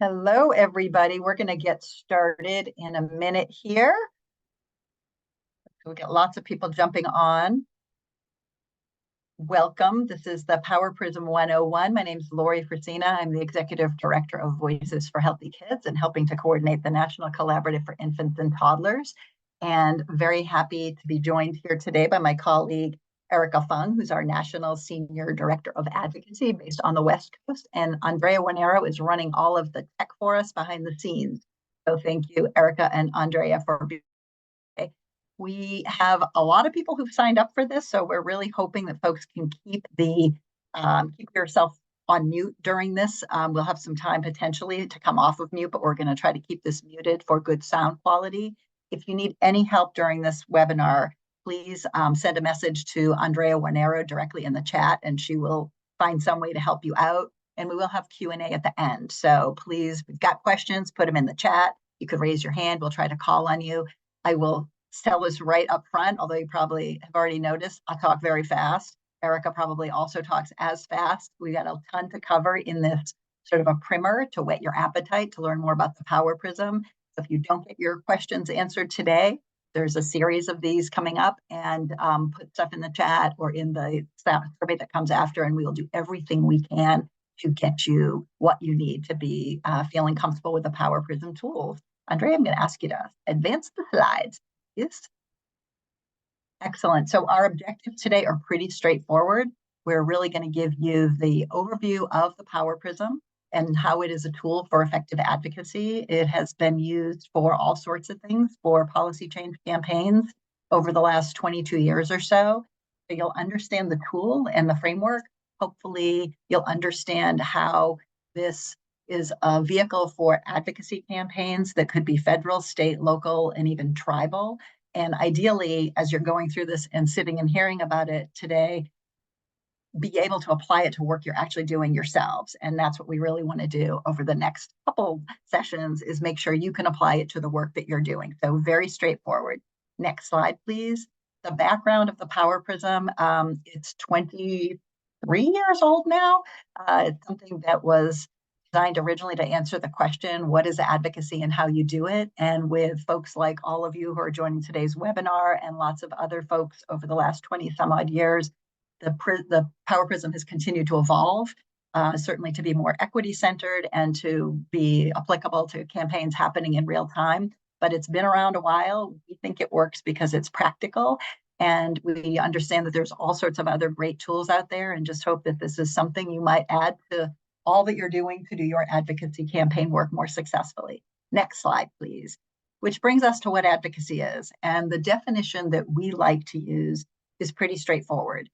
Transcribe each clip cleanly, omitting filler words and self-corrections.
Hello, everybody. We're going to get started in a minute here. We'll get lots of people jumping on. Welcome. This is the Power Prism 101. My name is Lori Frisina. I'm the Executive Director of Voices for Healthy Kids and helping to coordinate the National Collaborative for Infants and Toddlers. And very happy to be joined here today by my colleague, Erica Fung, who's our National Senior Director of Advocacy based on the West Coast. And Andrea Guarnero is running all of the tech for us behind the scenes. So thank you, Erica and Andrea, for being here. We have a lot of people who've signed up for this, so we're really hoping that folks can keep yourself on mute during this. We'll have some time potentially to come off of mute, but we're going to try to keep this muted for good sound quality. If you need any help during this webinar, please send a message to Andrea Guarnero directly in the chat, and she will find some way to help you out. And we will have Q&A at the end. So please, if you've got questions, put them in the chat. You could raise your hand. We'll try to call on you. I will tell this right up front, although you probably have already noticed, I talk very fast. Erica probably also talks as fast. We got a ton to cover in this sort of a primer to whet your appetite to learn more about the Power Prism. So if you don't get your questions answered today, there's a series of these coming up, and put stuff in the chat or in the survey that comes after, and we will do everything we can to get you what you need to be feeling comfortable with the Power Prism tools. Andrea, I'm going to ask you to advance the slides. Yes. Excellent. So our objectives today are pretty straightforward. We're really going to give you the overview of the Power Prism and how it is a tool for effective advocacy. It has been used for all sorts of things for policy change campaigns over the last 22 years or so. So you'll understand the tool and the framework. Hopefully, you'll understand how this is a vehicle for advocacy campaigns that could be federal, state, local, and even tribal. And ideally, as you're going through this and sitting and hearing about it today, be able to apply it to work you're actually doing yourselves. And that's what we really want to do over the next couple sessions, is make sure you can apply it to the work that you're doing. So very straightforward. Next slide, please. The background of the Power Prism, it's 23 years old now. It's something that was designed originally to answer the question, what is advocacy and how you do it? And with folks like all of you who are joining today's webinar and lots of other folks over the last 20 some odd years, the Power Prism has continued to evolve, certainly to be more equity centered and to be applicable to campaigns happening in real time. But it's been around a while. We think it works because it's practical. And we understand that there's all sorts of other great tools out there, and just hope that this is something you might add to all that you're doing to do your advocacy campaign work more successfully. Next slide, please. Which brings us to what advocacy is. And the definition that we like to use is pretty straightforward.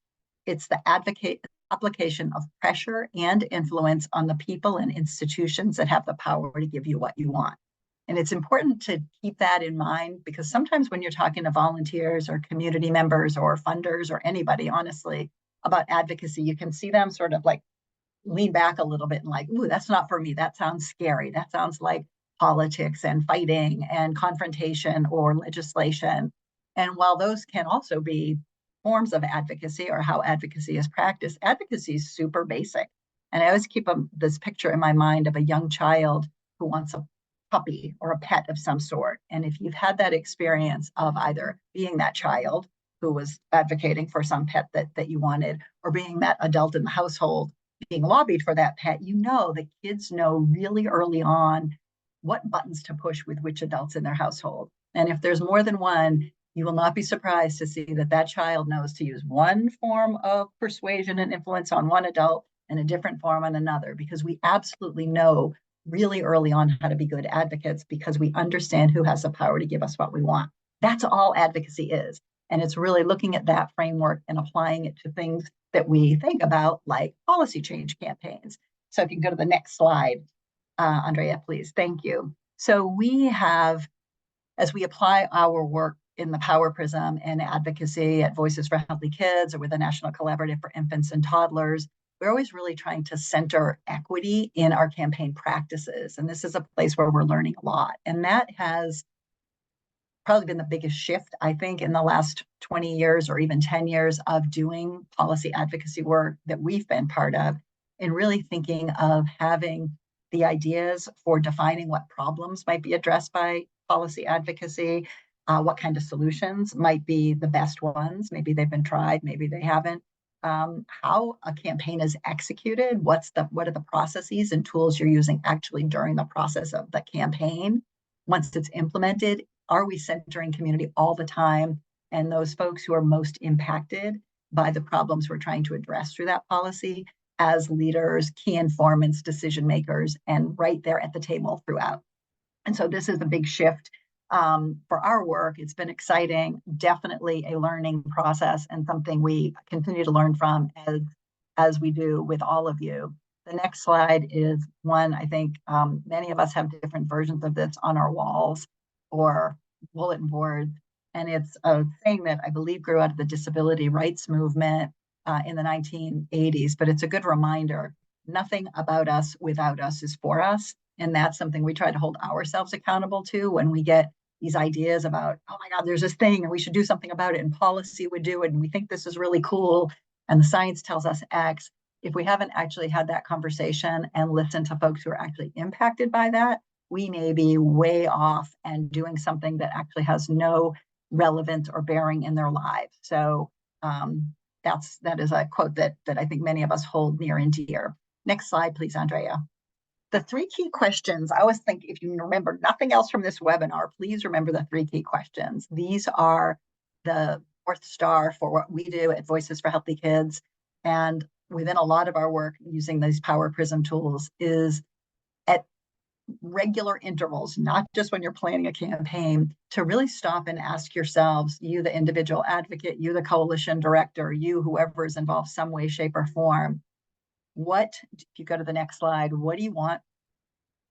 It's the application of pressure and influence on the people and institutions that have the power to give you what you want. And it's important to keep that in mind, because sometimes when you're talking to volunteers or community members or funders or anybody, honestly, about advocacy, you can see them sort of like lean back a little bit and like, ooh, that's not for me. That sounds scary. That sounds like politics and fighting and confrontation or legislation. And while those can also be forms of advocacy or how advocacy is practiced, advocacy is super basic. And I always keep this picture in my mind of a young child who wants a puppy or a pet of some sort. And if you've had that experience of either being that child who was advocating for some pet that you wanted, or being that adult in the household being lobbied for that pet, you know that kids know really early on what buttons to push with which adults in their household. And if there's more than one, you will not be surprised to see that that child knows to use one form of persuasion and influence on one adult and a different form on another, because we absolutely know really early on how to be good advocates, because we understand who has the power to give us what we want. That's all advocacy is. And it's really looking at that framework and applying it to things that we think about, like policy change campaigns. So if you can go to the next slide, Andrea, please. Thank you. So we have, as we apply our work in the Power Prism and advocacy at Voices for Healthy Kids or with the National Collaborative for Infants and Toddlers, we're always really trying to center equity in our campaign practices. And this is a place where we're learning a lot. And that has probably been the biggest shift, I think, in the last 20 years or even 10 years of doing policy advocacy work that we've been part of, in really thinking of having the ideas for defining what problems might be addressed by policy advocacy, what kind of solutions might be the best ones. Maybe they've been tried, maybe they haven't. How a campaign is executed, what are the processes and tools you're using actually during the process of the campaign. Once it's implemented, are we centering community all the time and those folks who are most impacted by the problems we're trying to address through that policy as leaders, key informants, decision makers, and right there at the table throughout. And so this is a big shift for our work. It's been exciting, definitely a learning process and something we continue to learn from as we do with all of you. The next slide is one, I think many of us have different versions of this on our walls or bulletin boards. And it's a thing that I believe grew out of the disability rights movement in the 1980s, but it's a good reminder. Nothing about us without us is for us. And that's something we try to hold ourselves accountable to when we get these ideas about, oh my God, there's this thing and we should do something about it and policy would do it. And we think this is really cool. And the science tells us X. If we haven't actually had that conversation and listened to folks who are actually impacted by that, we may be way off and doing something that actually has no relevance or bearing in their lives. So that is a quote that I think many of us hold near and dear. Next slide, please, Andrea. The 3 key questions, I always think if you remember nothing else from this webinar, please remember the 3 key questions. These are the North Star for what we do at Voices for Healthy Kids. And within a lot of our work using these Power Prism tools is at regular intervals, not just when you're planning a campaign, to really stop and ask yourselves, you, the individual advocate, you, the coalition director, you, whoever is involved some way, shape, or form. If you go to the next slide, what do you want?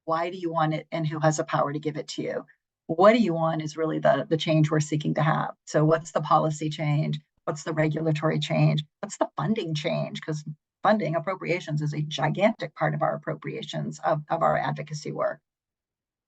Why do you want it? And who has the power to give it to you? What do you want is really the change we're seeking to have. So what's the policy change? What's the regulatory change? What's the funding change? Because funding appropriations is a gigantic part of our appropriations of our advocacy work.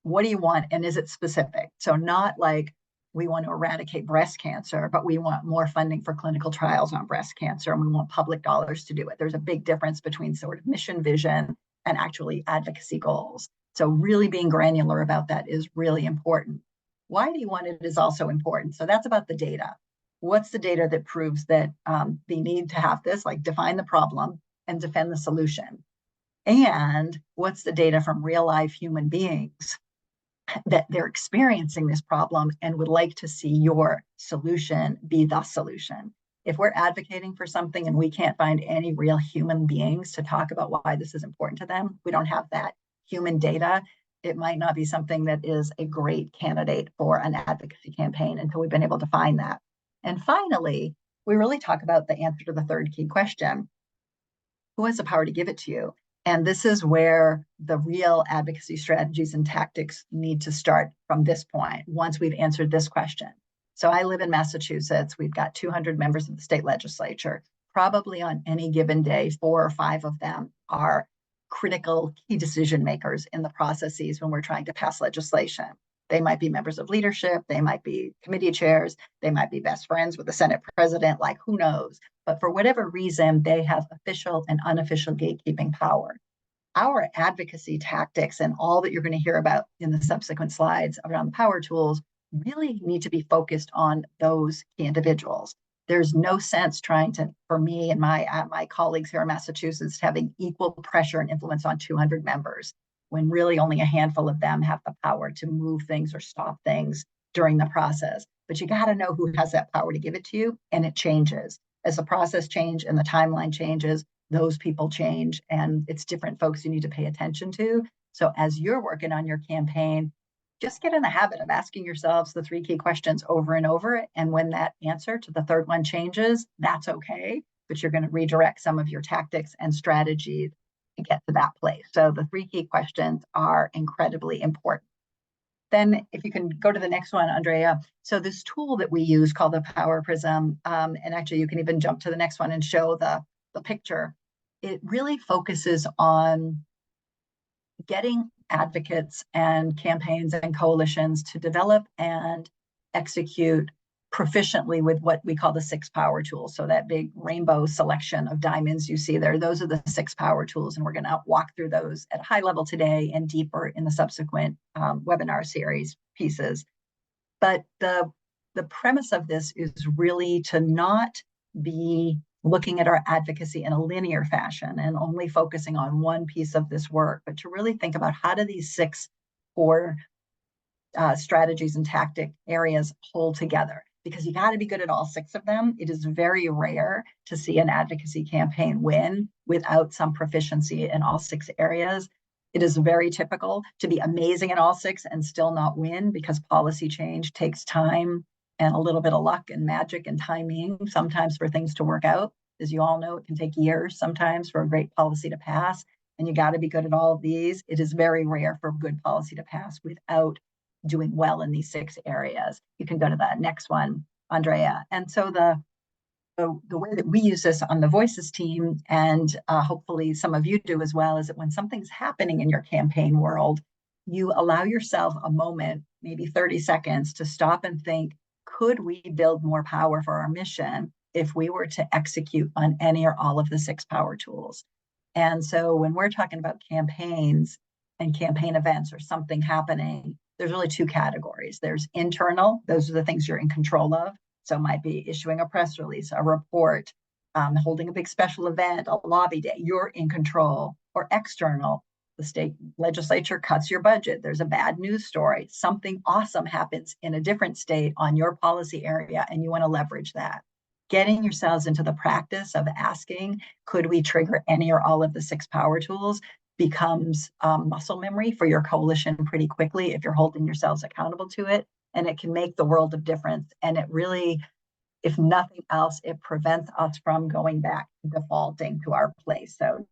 What do you want? And is it specific? So not like we want to eradicate breast cancer, but we want more funding for clinical trials on breast cancer, and we want public dollars to do it. There's a big difference between sort of mission vision and actually advocacy goals. So really being granular about that is really important. Why do you want it is also important. So that's about the data. What's the data that proves that the need to have this, like define the problem and defend the solution? And what's the data from real life human beings that they're experiencing this problem and would like to see your solution be the solution? If we're advocating for something and we can't find any real human beings to talk about why this is important to them, we don't have that human data, it might not be something that is a great candidate for an advocacy campaign until we've been able to find that. And finally, we really talk about the answer to the 3rd key question. Who has the power to give it to you? And this is where the real advocacy strategies and tactics need to start from this point, once we've answered this question. So I live in Massachusetts. We've got 200 members of the state legislature. Probably on any given day, 4 or 5 of them are critical key decision makers in the processes when we're trying to pass legislation. They might be members of leadership, they might be committee chairs, they might be best friends with the Senate president, like who knows? But for whatever reason, they have official and unofficial gatekeeping power. Our advocacy tactics and all that you're going to hear about in the subsequent slides around the power tools really need to be focused on those key individuals. There's no sense trying to, for me and my colleagues here in Massachusetts, having equal pressure and influence on 200 members, when really only a handful of them have the power to move things or stop things during the process. But you got to know who has that power to give it to you, and it changes. As the process changes and the timeline changes, those people change, and it's different folks you need to pay attention to. So as you're working on your campaign, just get in the habit of asking yourselves the 3 key questions over and over. And when that answer to the 3rd one changes, that's okay, but you're going to redirect some of your tactics and strategies to get to that place. So the 3 key questions are incredibly important. Then if you can go to the next one, Andrea. So this tool that we use called the Power Prism, and actually you can even jump to the next one and show the picture. It really focuses on getting advocates and campaigns and coalitions to develop and execute proficiently with what we call the 6 power tools. So that big rainbow selection of diamonds you see there, those are the 6 power tools. And we're going to walk through those at a high level today and deeper in the subsequent webinar series pieces. But the premise of this is really to not be looking at our advocacy in a linear fashion and only focusing on one piece of this work, but to really think about how do these 6 core strategies and tactic areas hold together, because you got to be good at all 6 of them. It is very rare to see an advocacy campaign win without some proficiency in all 6 areas. It is very typical to be amazing in all 6 and still not win, because policy change takes time and a little bit of luck and magic and timing sometimes for things to work out. As you all know, it can take years sometimes for a great policy to pass, and you got to be good at all of these. It is very rare for good policy to pass without doing well in these 6 areas. You can go to the next one, Andrea. And so the way that we use this on the Voices team, and hopefully some of you do as well, is that when something's happening in your campaign world, you allow yourself a moment, maybe 30 seconds, to stop and think, could we build more power for our mission if we were to execute on any or all of the 6 power tools? And so when we're talking about campaigns and campaign events or something happening, there's really 2 categories. There's internal, those are the things you're in control of. So it might be issuing a press release, a report, holding a big special event, a lobby day, you're in control. Or external, the state legislature cuts your budget, there's a bad news story, something awesome happens in a different state on your policy area, and you want to leverage that. Getting yourselves into the practice of asking, could we trigger any or all of the 6 power tools, becomes muscle memory for your coalition pretty quickly if you're holding yourselves accountable to it. And it can make the world of difference. And it really, if nothing else, it prevents us from going back to defaulting to our place. So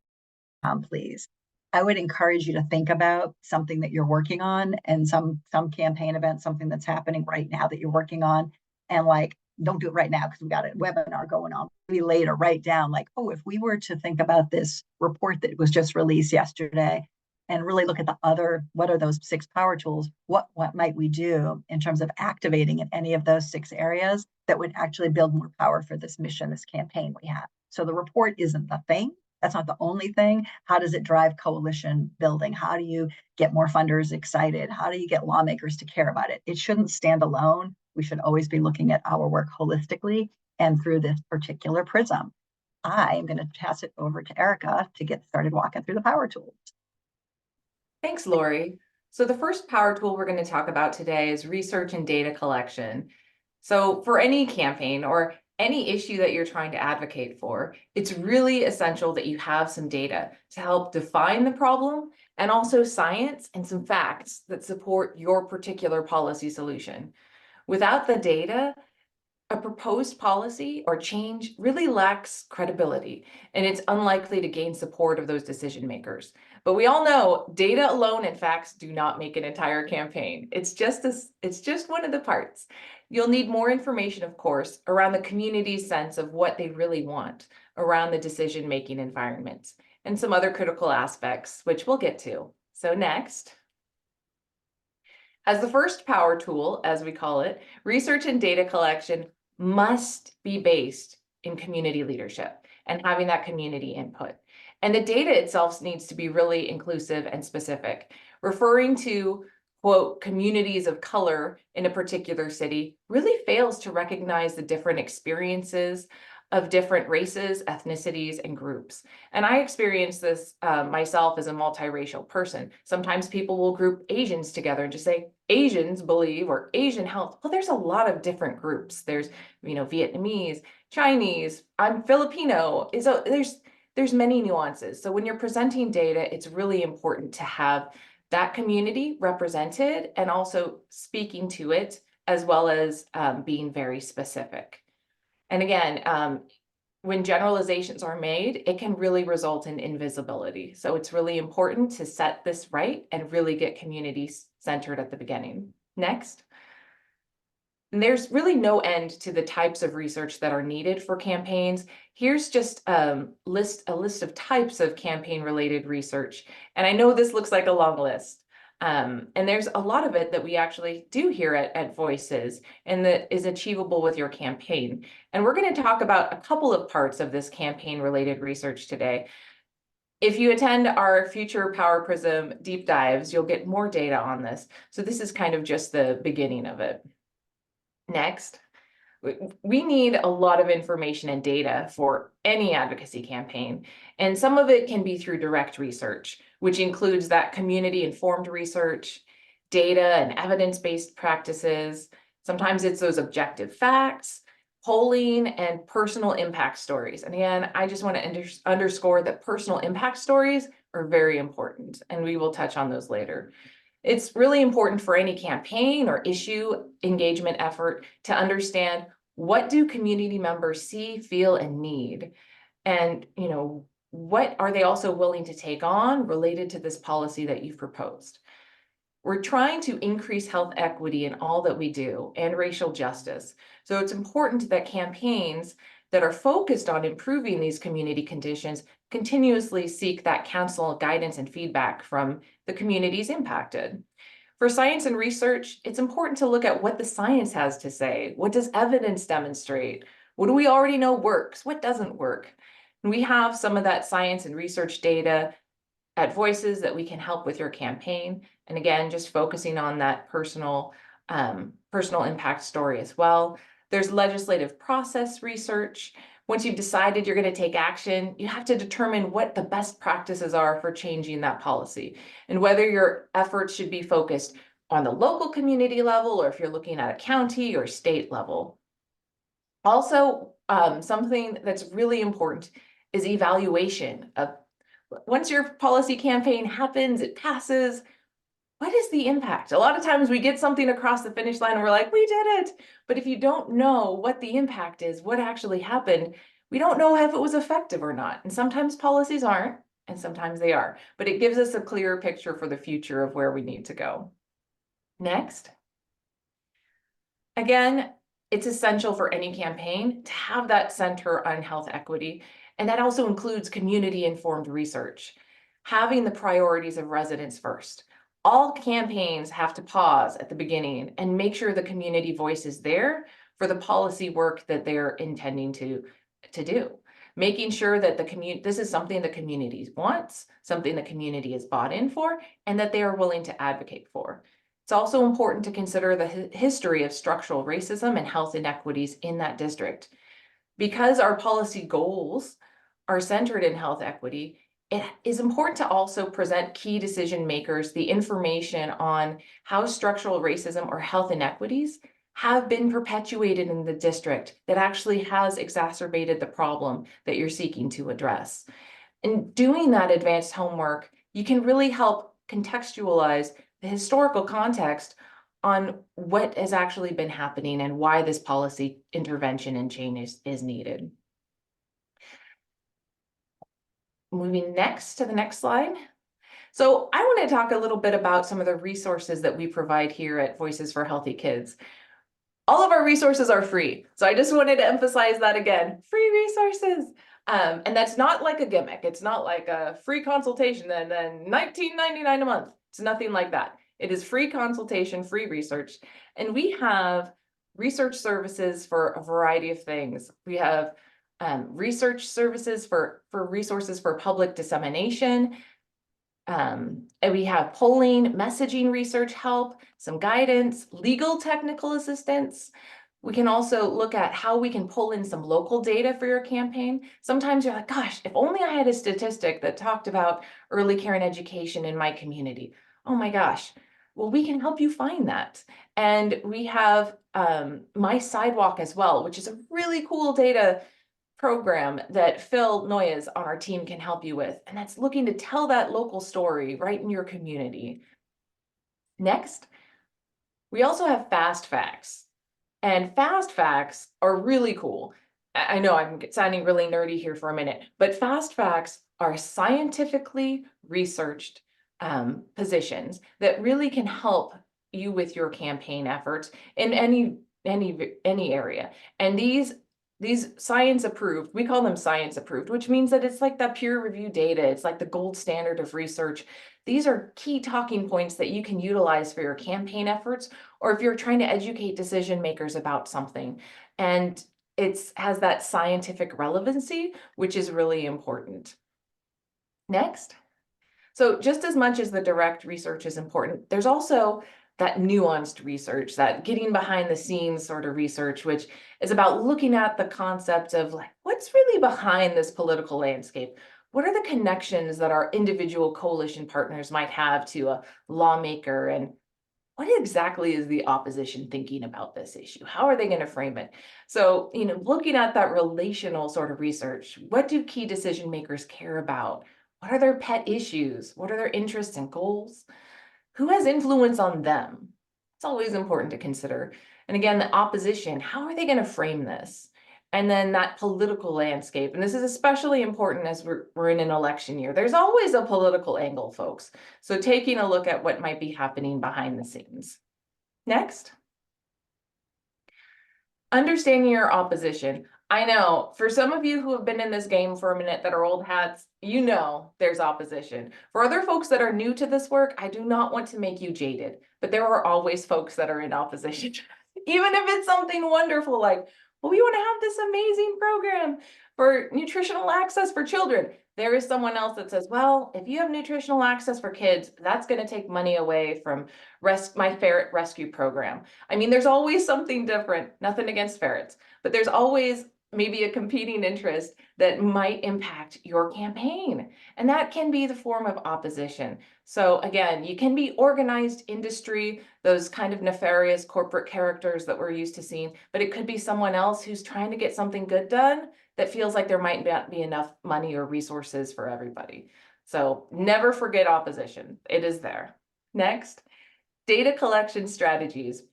please, I would encourage you to think about something that you're working on, and some campaign event, something that's happening right now that you're working on. And like, don't do it right now because we've got a webinar going on. Maybe later, write down like, oh, if we were to think about this report that was just released yesterday, and really look at the other, what are those 6 power tools? What might we do in terms of activating in any of those 6 areas that would actually build more power for this mission, this campaign we have? So the report isn't the thing. That's not the only thing. How does it drive coalition building? How do you get more funders excited? How do you get lawmakers to care about it? It shouldn't stand alone. We should always be looking at our work holistically and through this particular prism. I am going to pass it over to Erica to get started walking through the power tools. Thanks, Lori. So the first power tool we're going to talk about today is research and data collection. So for any campaign or any issue that you're trying to advocate for, it's really essential that you have some data to help define the problem, and also science and some facts that support your particular policy solution. Without the data, a proposed policy or change really lacks credibility, and it's unlikely to gain support of those decision makers. But we all know data alone and facts do not make an entire campaign. It's just one of the parts. You'll need more information, of course, around the community's sense of what they really want around the decision-making environment, and some other critical aspects, which we'll get to. So next. As the first power tool, as we call it, research and data collection must be based in community leadership and having that community input. And the data itself needs to be really inclusive and specific. Referring to, quote, communities of color in a particular city really fails to recognize the different experiences of different races, ethnicities, and groups. And I experienced this myself as a multiracial person. Sometimes people will group Asians together and just say, Asians believe, or Asian health. Well, there's a lot of different groups. There's, Vietnamese, Chinese, I'm Filipino. So there's many nuances. So when you're presenting data, it's really important to have that community represented and also speaking to it, as well as being very specific. And again, when generalizations are made, it can really result in invisibility. So it's really important to set this right and really get community centered at the beginning. Next. And there's really no end to the types of research that are needed for campaigns. Here's just a list of types of campaign-related research. And I know this looks like a long list, And there's a lot of it that we actually do here at Voices and that is achievable with your campaign. And we're going to talk about a couple of parts of this campaign related research today. If you attend our future Power Prism deep dives, you'll get more data on this. So this is kind of just the beginning of it. Next, we need a lot of information and data for any advocacy campaign, and some of it can be through direct research, which includes that community-informed research, data and evidence-based practices. Sometimes it's those objective facts, polling, and personal impact stories. And again, I just want to underscore that personal impact stories are very important, and we will touch on those later. It's really important for any campaign or issue engagement effort to understand, what do community members see, feel, and need? And, what are they also willing to take on related to this policy that you've proposed? We're trying to increase health equity in all that we do and racial justice. So it's important that campaigns that are focused on improving these community conditions continuously seek that counsel, guidance, and feedback from the communities impacted. For science and research, it's important to look at what the science has to say. What does evidence demonstrate? What do we already know works? What doesn't work? And we have some of that science and research data at Voices that we can help with your campaign. And again, just focusing on that personal impact story as well. There's legislative process research. Once you've decided you're going to take action, you have to determine what the best practices are for changing that policy and whether your efforts should be focused on the local community level or if you're looking at a county or state level. Also, something that's really important is evaluation of, once your policy campaign happens, it passes, what is the impact? A lot of times we get something across the finish line and we're like, we did it. But if you don't know what the impact is, what actually happened, we don't know if it was effective or not. And sometimes policies aren't, and sometimes they are. But it gives us a clearer picture for the future of where we need to go. Next. Again, it's essential for any campaign to have that center on health equity. And that also includes community-informed research, having the priorities of residents first. All campaigns have to pause at the beginning and make sure the community voice is there for the policy work that they're intending to do. Making sure that this is something the community wants, something the community is bought in for, and that they are willing to advocate for. It's also important to consider the history of structural racism and health inequities in that district. Because our policy goals are centered in health equity, it is important to also present key decision makers the information on how structural racism or health inequities have been perpetuated in the district that actually has exacerbated the problem that you're seeking to address. In doing that advanced homework, you can really help contextualize the historical context on what has actually been happening and why this policy intervention and change is needed. Moving next to the next slide. So I want to talk a little bit about some of the resources that we provide here at Voices for Healthy Kids. All of our resources are free. So I just wanted to emphasize that again, free resources. And that's not like a gimmick. It's not like a free consultation and then $19.99 a month. It's nothing like that. It is free consultation, free research. And we have research services for a variety of things. We have research services for resources for public dissemination. And we have polling, messaging research help, some guidance, legal technical assistance. We can also look at how we can pull in some local data for your campaign. Sometimes you're like, gosh, if only I had a statistic that talked about early care and education in my community. Oh my gosh. Well, we can help you find that. And we have My Sidewalk as well, which is a really cool data program that Phil Noyes on our team can help you with. And that's looking to tell that local story right in your community. Next, we also have fast facts. And fast facts are really cool. I know I'm sounding really nerdy here for a minute, but fast facts are scientifically researched positions that really can help you with your campaign efforts in any area. And these these science approved, we call them science approved, which means that it's like the peer review data. It's like the gold standard of research. These are key talking points that you can utilize for your campaign efforts, or if you're trying to educate decision makers about something. And it has that scientific relevancy, which is really important. Next. So just as much as the direct research is important, there's also that nuanced research, that getting behind the scenes sort of research, which is about looking at the concept of like, what's really behind this political landscape? What are the connections that our individual coalition partners might have to a lawmaker? And what exactly is the opposition thinking about this issue? How are they going to frame it? So, looking at that relational sort of research, what do key decision makers care about? What are their pet issues? What are their interests and goals? Who has influence on them? It's always important to consider. And again, the opposition, how are they going to frame this? And then that political landscape. And this is especially important as we're in an election year. There's always a political angle, folks. So taking a look at what might be happening behind the scenes. Next. Understanding your opposition. I know for some of you who have been in this game for a minute that are old hats, there's opposition. For other folks that are new to this work, I do not want to make you jaded, but there are always folks that are in opposition. Even if it's something wonderful like, well, we want to have this amazing program for nutritional access for children. There is someone else that says, well, if you have nutritional access for kids, that's going to take money away from my ferret rescue program. I mean, there's always something different, nothing against ferrets, but there's always maybe a competing interest that might impact your campaign. And that can be the form of opposition. So again, you can be organized industry, those kind of nefarious corporate characters that we're used to seeing, but it could be someone else who's trying to get something good done that feels like there might not be enough money or resources for everybody. So never forget opposition. It is there. Next, data collection strategies.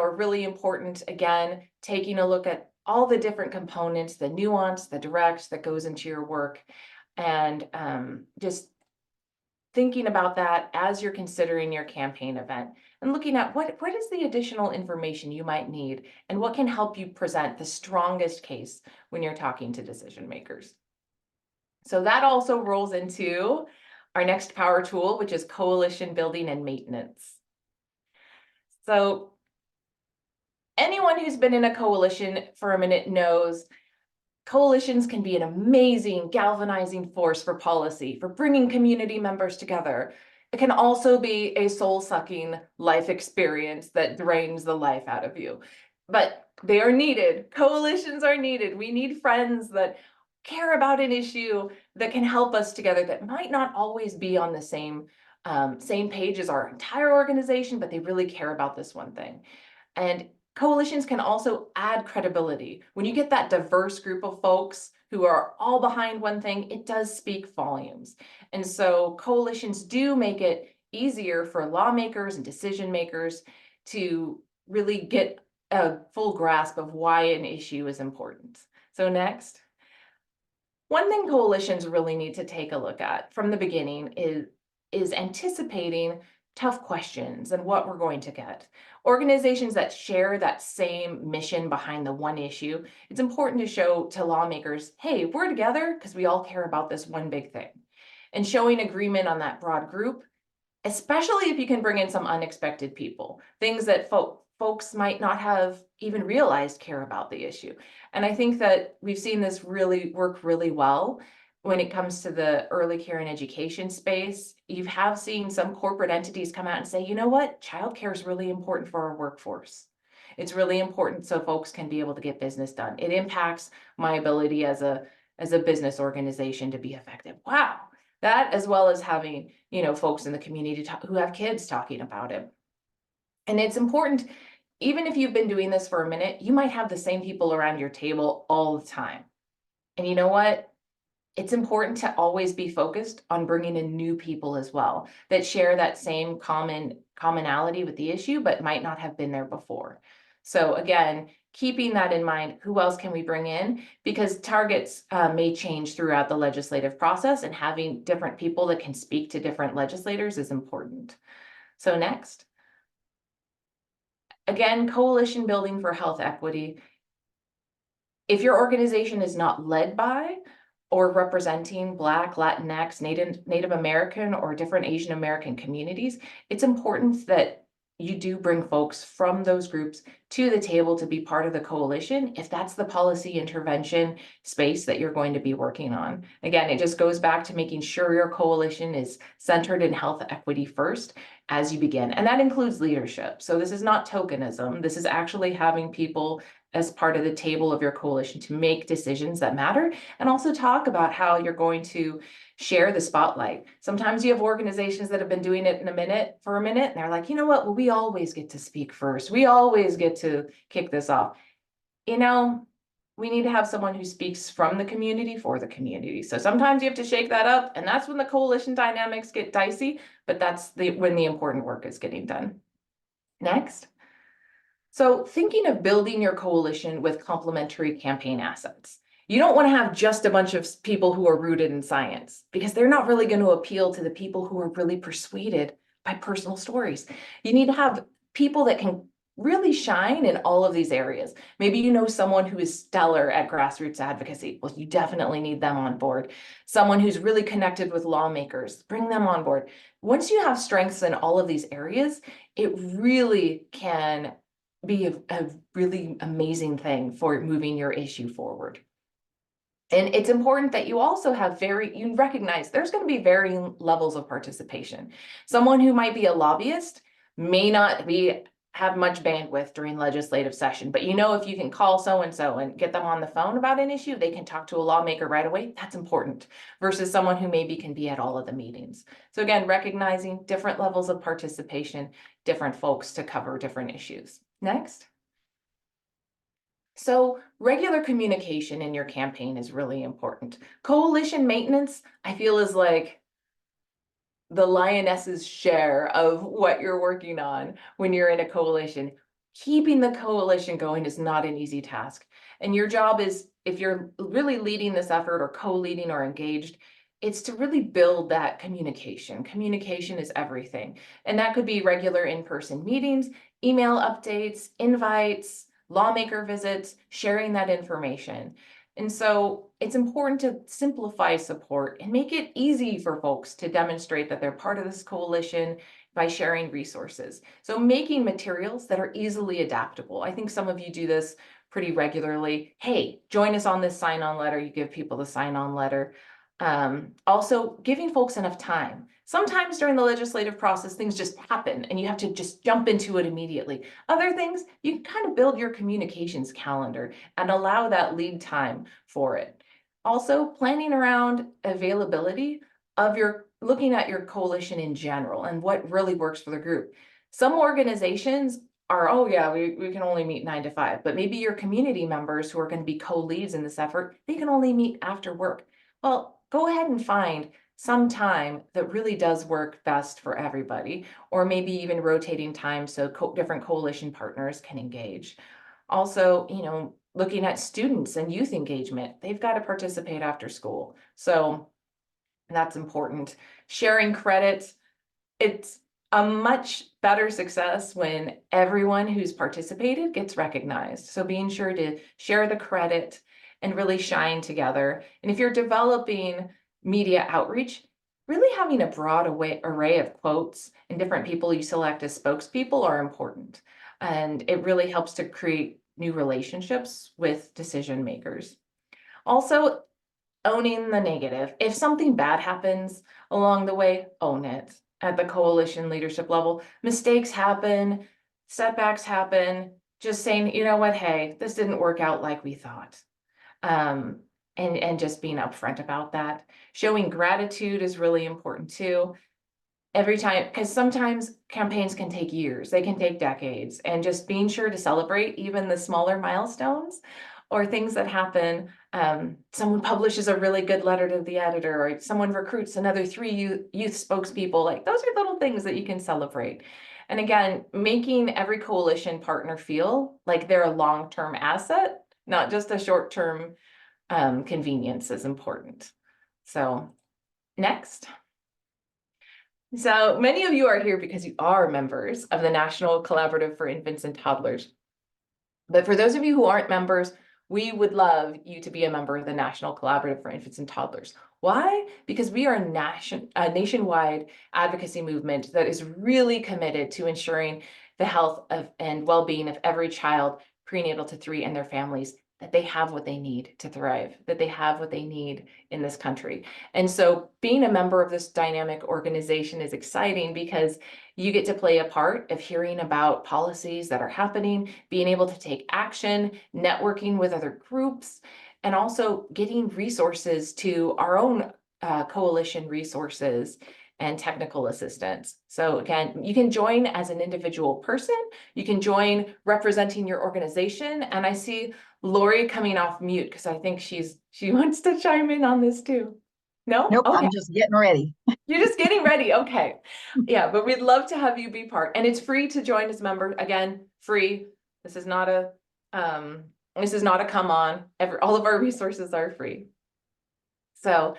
Are really important. Again, taking a look at all the different components, the nuance, the direct that goes into your work, and just thinking about that as you're considering your campaign event and looking at what is the additional information you might need and what can help you present the strongest case when you're talking to decision makers. So that also rolls into our next power tool, which is coalition building and maintenance. So anyone who's been in a coalition for a minute knows coalitions can be an amazing galvanizing force for policy, for bringing community members together. It can also be a soul-sucking life experience that drains the life out of you. But they are needed. Coalitions are needed. We need friends that care about an issue that can help us together that might not always be on the same page as our entire organization, but they really care about this one thing. And coalitions can also add credibility. When you get that diverse group of folks who are all behind one thing, it does speak volumes. And so coalitions do make it easier for lawmakers and decision makers to really get a full grasp of why an issue is important. So next. One thing coalitions really need to take a look at from the beginning is anticipating tough questions and what we're going to get. Organizations that share that same mission behind the one issue, it's important to show to lawmakers, hey, we're together because we all care about this one big thing. And showing agreement on that broad group, especially if you can bring in some unexpected people, things that folks might not have even realized care about the issue. And I think that we've seen this really work really well when it comes to the early care and education space. You have seen some corporate entities come out and say, you know what, childcare is really important for our workforce. It's really important so folks can be able to get business done. It impacts my ability as a business organization to be effective. Wow. That, as well as having, folks in the community who have kids talking about it. And it's important, even if you've been doing this for a minute, you might have the same people around your table all the time. And you know what? It's important to always be focused on bringing in new people as well that share that same commonality with the issue, but might not have been there before. So again, keeping that in mind, who else can we bring in? Because targets may change throughout the legislative process, and having different people that can speak to different legislators is important. So next. Again, coalition building for health equity. If your organization is not led by or representing Black, Latinx, Native American, or different Asian American communities, it's important that you do bring folks from those groups to the table to be part of the coalition if that's the policy intervention space that you're going to be working on. Again, it just goes back to making sure your coalition is centered in health equity first as you begin. And that includes leadership. So this is not tokenism. This is actually having people as part of the table of your coalition to make decisions that matter, and also talk about how you're going to share the spotlight. Sometimes you have organizations that have been doing it for a minute, and they're like, you know what, well, we always get to speak first. We always get to kick this off. You know, we need to have someone who speaks from the community for the community. So sometimes you have to shake that up, and that's when the coalition dynamics get dicey, but that's when the important work is getting done. Next. So thinking of building your coalition with complementary campaign assets. You don't want to have just a bunch of people who are rooted in science, because they're not really going to appeal to the people who are really persuaded by personal stories. You need to have people that can really shine in all of these areas. Maybe you know someone who is stellar at grassroots advocacy. Well, you definitely need them on board. Someone who's really connected with lawmakers, bring them on board. Once you have strengths in all of these areas, it really can be a really amazing thing for moving your issue forward. And it's important that you also have you recognize there's going to be varying levels of participation. Someone who might be a lobbyist may not have much bandwidth during legislative session, but you know, if you can call so-and-so and get them on the phone about an issue, they can talk to a lawmaker right away. That's important versus someone who maybe can be at all of the meetings. So again, recognizing different levels of participation, different folks to cover different issues. Next. So regular communication in your campaign is really important. Coalition maintenance, I feel, is like the lioness's share of what you're working on when you're in a coalition. Keeping the coalition going is not an easy task. And your job is, if you're really leading this effort or co-leading or engaged, it's to really build that communication. Communication is everything. And that could be regular in-person meetings, email updates, invites, lawmaker visits, sharing that information. And so it's important to simplify support and make it easy for folks to demonstrate that they're part of this coalition by sharing resources. So making materials that are easily adaptable. I think some of you do this pretty regularly. Hey, join us on this sign-on letter. You give people the sign-on letter. Also giving folks enough time. Sometimes during the legislative process, things just happen and you have to just jump into it immediately. Other things, you can kind of build your communications calendar and allow that lead time for it. Also, planning around availability of looking at your coalition in general and what really works for the group. Some organizations are, oh yeah, we can only meet 9 to 5, but maybe your community members who are going to be co-leads in this effort, they can only meet after work. Well, go ahead and find some time that really does work best for everybody, or maybe even rotating time so different coalition partners can engage. Also, you know, looking at students and youth engagement, they've got to participate after school. So that's important. Sharing credits, it's a much better success when everyone who's participated gets recognized. So being sure to share the credit and really shine together. And if you're developing media outreach, really having a broad array of quotes and different people you select as spokespeople are important. And it really helps to create new relationships with decision makers. Also, owning the negative. If something bad happens along the way, own it. At the coalition leadership level, mistakes happen, setbacks happen. Just saying, you know what, hey, this didn't work out like we thought. And just being upfront about that. Showing gratitude is really important too. Every time, because sometimes campaigns can take years, they can take decades, and just being sure to celebrate even the smaller milestones or things that happen. Someone publishes a really good letter to the editor, or someone recruits another 3 youth spokespeople. Like, those are little things that you can celebrate. And again, making every coalition partner feel like they're a long-term asset, not just a short-term convenience, is important. So next. So many of you are here because you are members of the National Collaborative for Infants and Toddlers. But for those of you who aren't members, we would love you to be a member of the National Collaborative for Infants and Toddlers. Why? Because we are a nationwide advocacy movement that is really committed to ensuring the health of and well-being of every child prenatal to 3 and their families, that they have what they need to thrive, that they have what they need in this country. And so being a member of this dynamic organization is exciting because you get to play a part of hearing about policies that are happening, being able to take action, networking with other groups, and also getting resources to our own coalition resources and technical assistance. So again, you can join as an individual person, you can join representing your organization, and I see Lori coming off mute because I think she wants to chime in on this too. No? Nope, Okay. I'm just getting ready. You're just getting ready. Okay. Yeah, but we'd love to have you be part. And it's free to join as a member. Again, free. This is not a come on. All of our resources are free. So,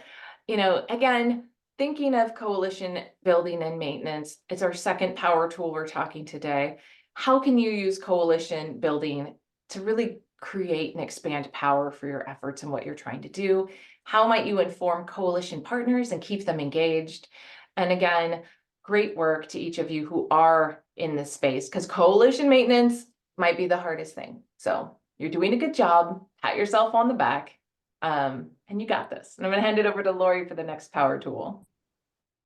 again, thinking of coalition building and maintenance, it's our second power tool we're talking today. How can you use coalition building to really create and expand power for your efforts and what you're trying to do? How might you inform coalition partners and keep them engaged? And again, great work to each of you who are in this space, because coalition maintenance might be the hardest thing. So you're doing a good job. Pat yourself on the back. And you got this. And I'm going to hand it over to Lori for the next power tool.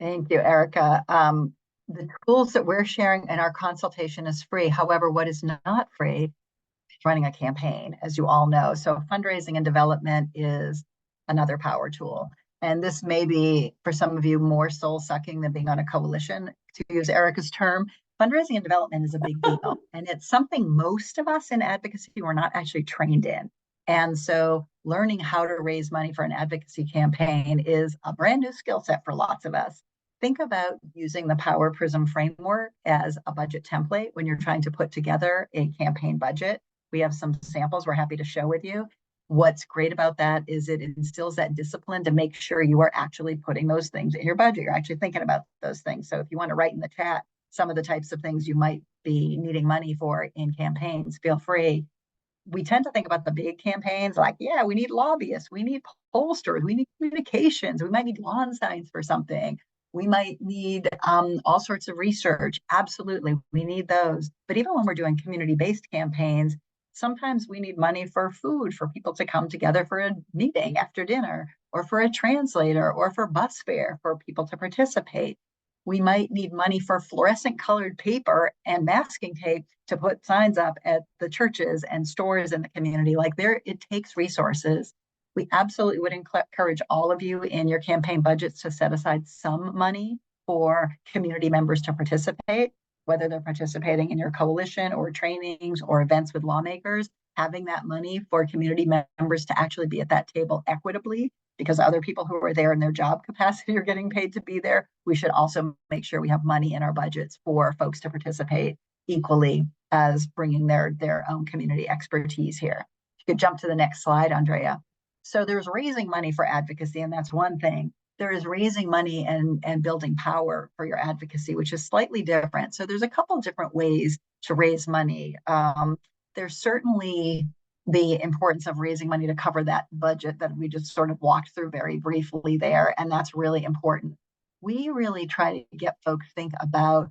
Thank you, Erica. The tools that we're sharing in our consultation is free. However, what is not free is running a campaign, as you all know. So fundraising and development is another power tool. And this may be, for some of you, more soul-sucking than being on a coalition, to use Erica's term. Fundraising and development is a big deal. And it's something most of us in advocacy were not actually trained in. And so learning how to raise money for an advocacy campaign is a brand new skill set for lots of us. Think about using the Power Prism framework as a budget template when you're trying to put together a campaign budget. We have some samples we're happy to show with you. What's great about that is it instills that discipline to make sure you are actually putting those things in your budget. You're actually thinking about those things. So if you want to write in the chat some of the types of things you might be needing money for in campaigns, feel free. We tend to think about the big campaigns like, yeah, we need lobbyists, we need pollsters, we need communications, we might need lawn signs for something. We might need all sorts of research. Absolutely, we need those. But even when we're doing community-based campaigns, sometimes we need money for food, for people to come together for a meeting after dinner, or for a translator, or for bus fare for people to participate. We might need money for fluorescent colored paper and masking tape to put signs up at the churches and stores in the community. Like it takes resources. We absolutely would encourage all of you in your campaign budgets to set aside some money for community members to participate, whether they're participating in your coalition or trainings or events with lawmakers. Having that money for community members to actually be at that table equitably, because other people who are there in their job capacity are getting paid to be there. We should also make sure we have money in our budgets for folks to participate equally as bringing their own community expertise here. You could jump to the next slide, Andrea. So there's raising money for advocacy, and that's one thing. There is raising money and building power for your advocacy, which is slightly different. So there's a couple different ways to raise money. There's certainly the importance of raising money to cover that budget that we just sort of walked through very briefly there, and that's really important. We really try to get folks think about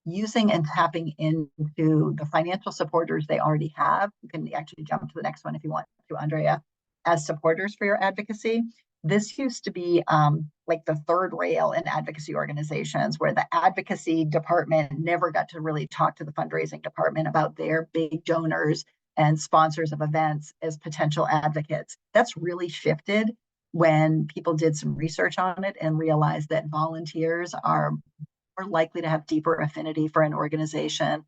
using and tapping into the financial supporters they already have. You can actually jump to the next one if you want to, Andrea, as supporters for your advocacy. This used to be like the third rail in advocacy organizations, where the advocacy department never got to really talk to the fundraising department about their big donors and sponsors of events as potential advocates. That's really shifted when people did some research on it and realized that volunteers are more likely to have deeper affinity for an organization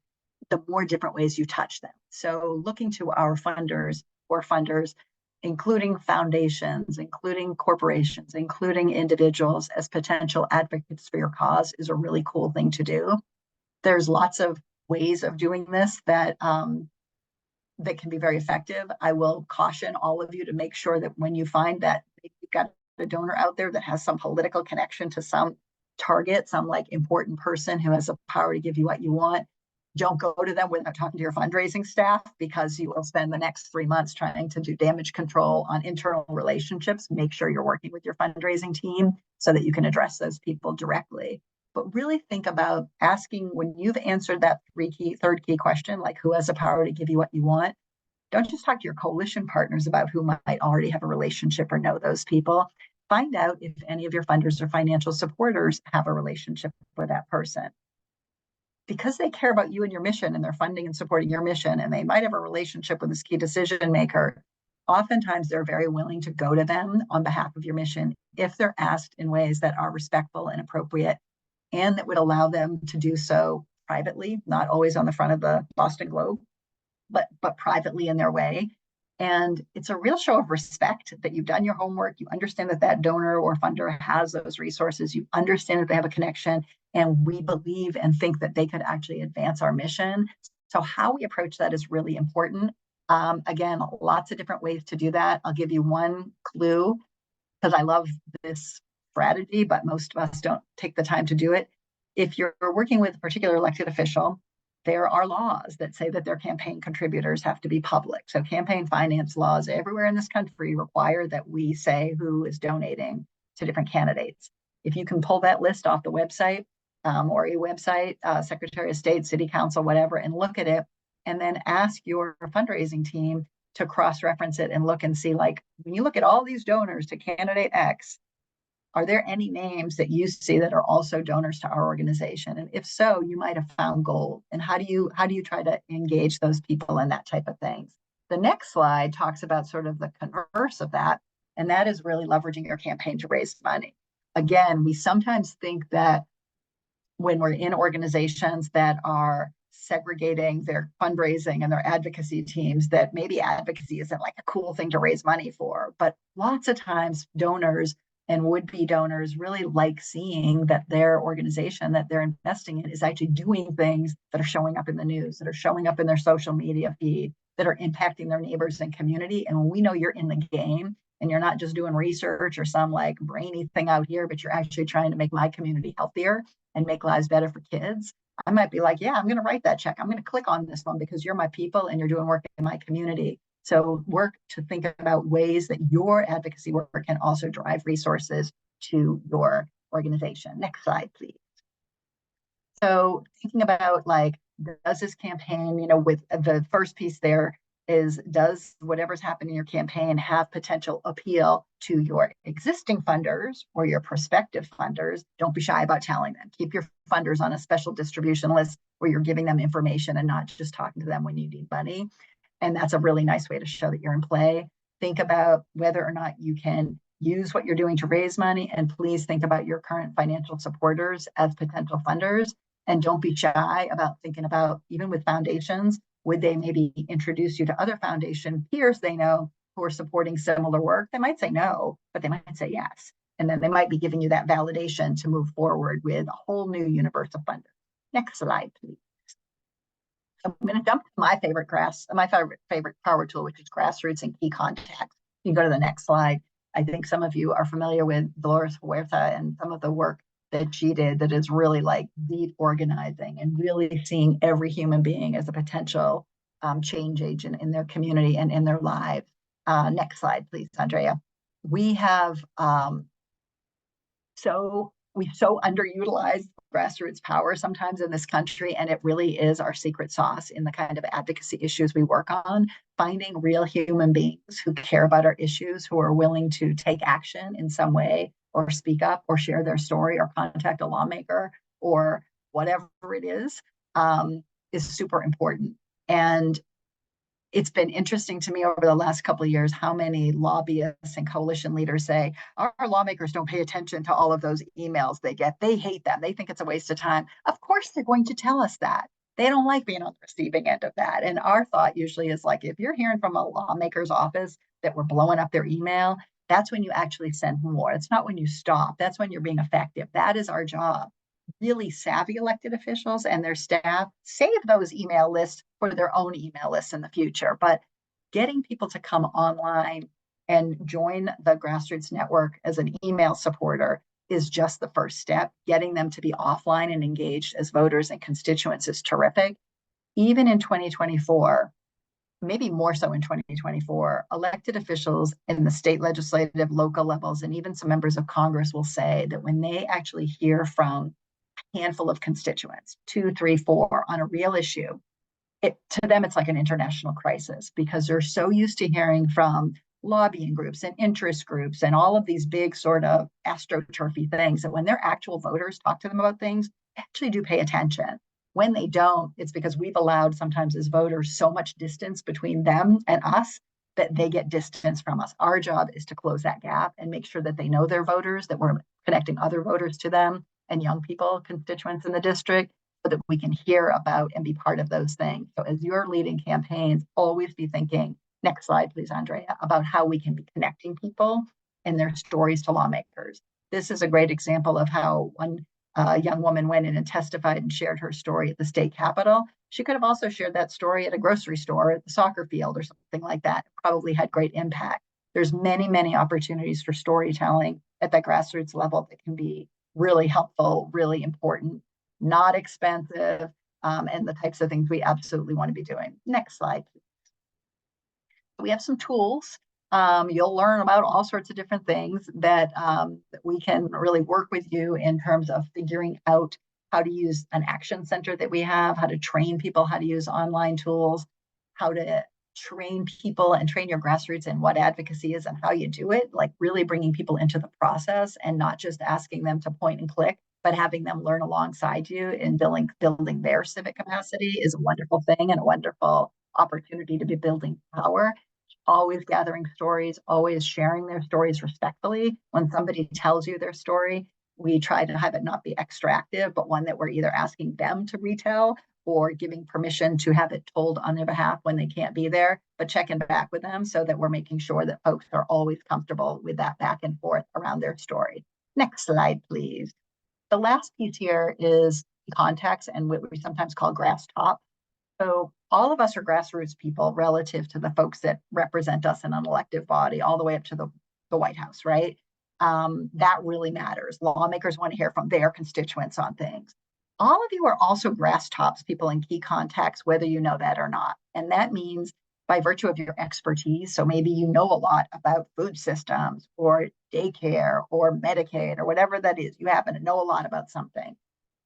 the more different ways you touch them. So looking to our funders or funders, including foundations, including corporations, including individuals as potential advocates for your cause is a really cool thing to do. There's lots of ways of doing this that can be very effective. I will caution all of you to make sure that when you find that you've got a donor out there that has some political connection to some target some like important person who has the power to give you what you want, don't go to them without talking to your fundraising staff, because you will spend the next 3 months trying to do damage control on internal relationships. Make sure you're working with your fundraising team so that you can address those people directly. But really think about asking, when you've answered that third key question, like who has the power to give you what you want, don't just talk to your coalition partners about who might already have a relationship or know those people. Find out if any of your funders or financial supporters have a relationship with that person. Because they care about you and your mission, and they're funding and supporting your mission, and they might have a relationship with this key decision maker, oftentimes they're very willing to go to them on behalf of your mission if they're asked in ways that are respectful and appropriate, and that would allow them to do so privately, not always on the front of the Boston Globe, but privately in their way. And it's a real show of respect that you've done your homework. You understand that that donor or funder has those resources. You understand that they have a connection, and we believe and think that they could actually advance our mission. So how we approach that is really important. Again, lots of different ways to do that. I'll give you one clue, because I love this strategy, but most of us don't take the time to do it. If you're working with a particular elected official, there are laws that say that their campaign contributors have to be public. So campaign finance laws everywhere in this country require that we say who is donating to different candidates. If you can pull that list off the website, or a website, Secretary of State, City Council, whatever, and look at it, and then ask your fundraising team to cross-reference it and look and see, like, when you look at all these donors to candidate X, are there any names that you see that are also donors to our organization? And if so, you might have found gold. And how do you try to engage those people in that type of things? The next slide talks about sort of the converse of that, and that is really leveraging your campaign to raise money. Again, we sometimes think that when we're in organizations that are segregating their fundraising and their advocacy teams, that maybe advocacy isn't like a cool thing to raise money for. But lots of times donors and would-be donors really like seeing that their organization that they're investing in is actually doing things that are showing up in the news, that are showing up in their social media feed, that are impacting their neighbors and community. And when we know you're in the game and you're not just doing research or some like brainy thing out here, but you're actually trying to make my community healthier and make lives better for kids, I might be like, yeah, I'm going to write that check. I'm going to click on this one because you're my people and you're doing work in my community. So work to think about ways that your advocacy work can also drive resources to your organization. Next slide, please. So thinking about, like, does this campaign, with the first piece there is, does whatever's happening in your campaign have potential appeal to your existing funders or your prospective funders? Don't be shy about telling them. Keep your funders on a special distribution list where you're giving them information and not just talking to them when you need money. And that's a really nice way to show that you're in play. Think about whether or not you can use what you're doing to raise money, and please think about your current financial supporters as potential funders. And don't be shy about thinking about, even with foundations, would they maybe introduce you to other foundation peers they know who are supporting similar work? They might say no, but they might say yes. And then they might be giving you that validation to move forward with a whole new universe of funders. Next slide, please. I'm going to jump to my favorite power tool, which is Grassroots and Key Contacts. You can go to the next slide. I think some of you are familiar with Dolores Huerta and some of the work that she did that is really like deep organizing and really seeing every human being as a potential change agent in their community and in their lives. Next slide, please, Andrea. We have we've so underutilized grassroots power sometimes in this country, and it really is our secret sauce in the kind of advocacy issues we work on. Finding real human beings who care about our issues, who are willing to take action in some way, or speak up, or share their story, or contact a lawmaker, or whatever it is super important. And it's been interesting to me over the last couple of years how many lobbyists and coalition leaders say our lawmakers don't pay attention to all of those emails they get. They hate them. They think it's a waste of time. Of course, they're going to tell us that. They don't like being on the receiving end of that. And our thought usually is like, if you're hearing from a lawmaker's office that we're blowing up their email, that's when you actually send more. It's not when you stop. That's when you're being effective. That is our job. Really savvy elected officials and their staff save those email lists for their own email lists in the future. But getting people to come online and join the Grassroots network as an email supporter is just the first step. Getting them to be offline and engaged as voters and constituents is terrific. Even in 2024, maybe more so in 2024, elected officials in the state legislative, local levels, and even some members of Congress will say that when they actually hear from a handful of constituents, 2, 3, 4, on a real issue, to them, it's like an international crisis because they're so used to hearing from lobbying groups and interest groups and all of these big sort of astroturfy things that when their actual voters talk to them about things, they actually do pay attention. When they don't, it's because we've allowed sometimes as voters so much distance between them and us that they get distance from us. Our job is to close that gap and make sure that they know their voters, that we're connecting other voters to them and young people, constituents in the district, so that we can hear about and be part of those things. So as you're leading campaigns, always be thinking, next slide, please, Andrea, about how we can be connecting people and their stories to lawmakers. This is a great example of how one young woman went in and testified and shared her story at the state capitol. She could have also shared that story at a grocery store, at the soccer field, or something like that. It probably had great impact. There's many, many opportunities for storytelling at that grassroots level that can be really helpful, really important, not expensive, and the types of things we absolutely want to be doing. Next slide. We have some tools. You'll learn about all sorts of different things that we can really work with you in terms of figuring out how to use an action center that we have, how to train people how to use online tools, how to train people and train your grassroots in what advocacy is and how you do it, like really bringing people into the process and not just asking them to point and click, but having them learn alongside you in building their civic capacity is a wonderful thing and a wonderful opportunity to be building power. Always gathering stories, always sharing their stories respectfully. When somebody tells you their story, we try to have it not be extractive, but one that we're either asking them to retell or giving permission to have it told on their behalf when they can't be there, but checking back with them so that we're making sure that folks are always comfortable with that back and forth around their story. Next slide, please. The last piece here is context and what we sometimes call grass top. So all of us are grassroots people relative to the folks that represent us in an elective body, all the way up to the White House, right? That really matters. Lawmakers want to hear from their constituents on things. All of you are also grass tops, people in key contacts, whether you know that or not. And that means by virtue of your expertise, so maybe you know a lot about food systems or daycare or Medicaid or whatever that is, you happen to know a lot about something.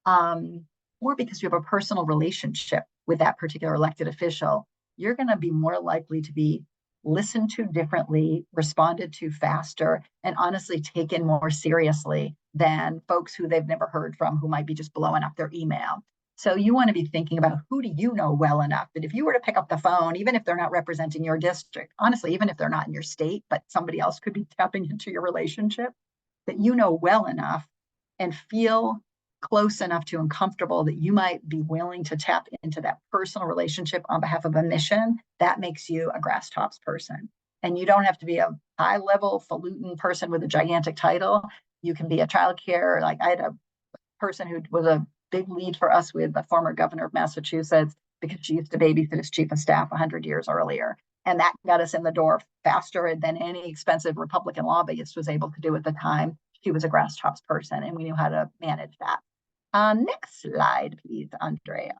Or because you have a personal relationship with that particular elected official, you're going to be more likely to be listened to differently, responded to faster, and honestly taken more seriously than folks who they've never heard from who might be just blowing up their email. So you want to be thinking about who do you know well enough that if you were to pick up the phone, even if they're not representing your district, honestly, even if they're not in your state, but somebody else could be tapping into your relationship, that you know well enough and feel close enough to and comfortable that you might be willing to tap into that personal relationship on behalf of a mission, that makes you a grass tops person. And you don't have to be a high level falutin person with a gigantic title. You can be a childcare. Like I had a person who was a big lead for us with the former governor of Massachusetts because she used to babysit his chief of staff 100 years earlier. And that got us in the door faster than any expensive Republican lobbyist was able to do at the time. She was a grass tops person and we knew how to manage that. Next slide, please, Andrea.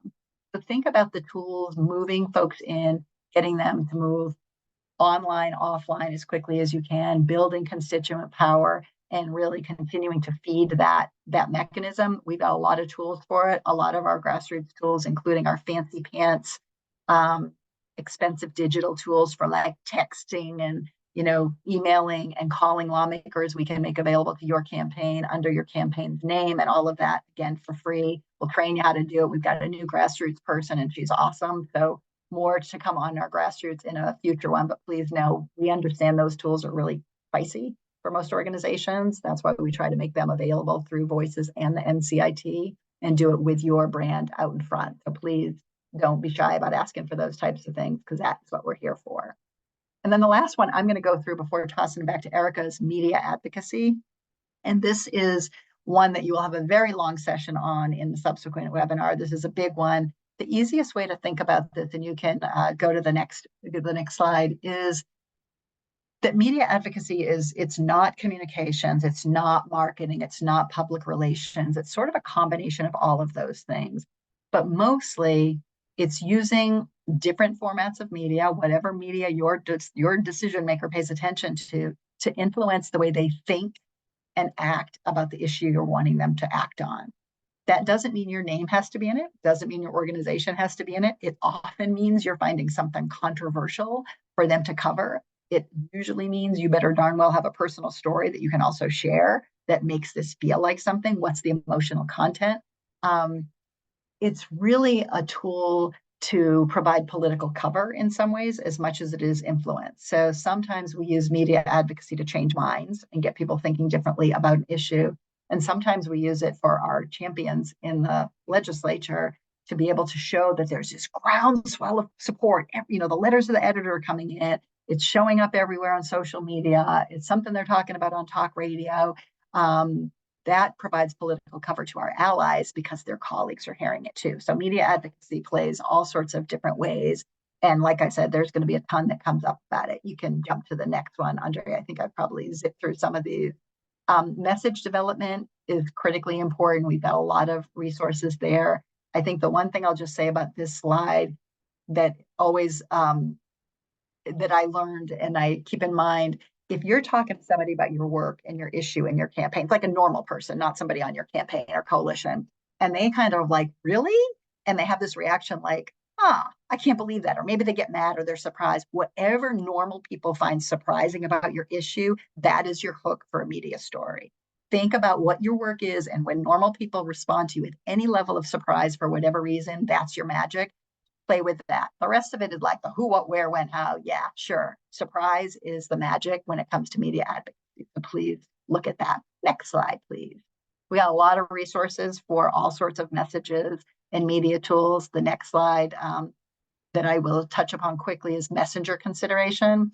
So think about the tools, moving folks in, getting them to move online, offline as quickly as you can, building constituent power, and really continuing to feed that mechanism. We've got a lot of tools for it. A lot of our grassroots tools, including our fancy pants, expensive digital tools for like texting and emailing and calling lawmakers, we can make available to your campaign under your campaign's name, and all of that, again, for free. We'll train you how to do it. We've got a new grassroots person and she's awesome. So more to come on our grassroots in a future one, but please know, we understand those tools are really pricey for most organizations. That's why we try to make them available through Voices and the NCIT and do it with your brand out in front. So please don't be shy about asking for those types of things because that's what we're here for. And then the last one I'm going to go through before tossing it back to Erica is media advocacy. And this is one that you will have a very long session on in the subsequent webinar. This is a big one. The easiest way to think about this, and you can go to the next slide, is that media advocacy it's not communications, it's not marketing, it's not public relations. It's sort of a combination of all of those things. But mostly it's using different formats of media, whatever media your decision maker pays attention to influence the way they think and act about the issue you're wanting them to act on. That doesn't mean your name has to be in it, doesn't mean your organization has to be in it. It often means you're finding something controversial for them to cover. It usually means you better darn well have a personal story that you can also share that makes this feel like something. What's the emotional content? It's really a tool to provide political cover in some ways as much as it is influence. So sometimes we use media advocacy to change minds and get people thinking differently about an issue. And sometimes we use it for our champions in the legislature to be able to show that there's this groundswell of support. You know, the letters of the editor are coming in. It's showing up everywhere on social media. It's something they're talking about on talk radio. That provides political cover to our allies because their colleagues are hearing it too. So media advocacy plays all sorts of different ways. And like I said, there's going to be a ton that comes up about it. You can jump to the next one, Andre. I think I've probably zipped through some of these. Message development is critically important. We've got a lot of resources there. I think the one thing I'll just say about this slide that always that I learned and I keep in mind, if you're talking to somebody about your work and your issue and your campaign, it's like a normal person, not somebody on your campaign or coalition, and they kind of like, really? And they have this reaction like, I can't believe that. Or maybe they get mad or they're surprised. Whatever normal people find surprising about your issue, that is your hook for a media story. Think about what your work is. And when normal people respond to you with any level of surprise for whatever reason, that's your magic. Play with that. The rest of it is like the who, what, where, when, how. Yeah, sure. Surprise is the magic when it comes to media advocacy. So please look at that. Next slide, please. We got a lot of resources for all sorts of messages and media tools. The next slide that I will touch upon quickly is messenger consideration.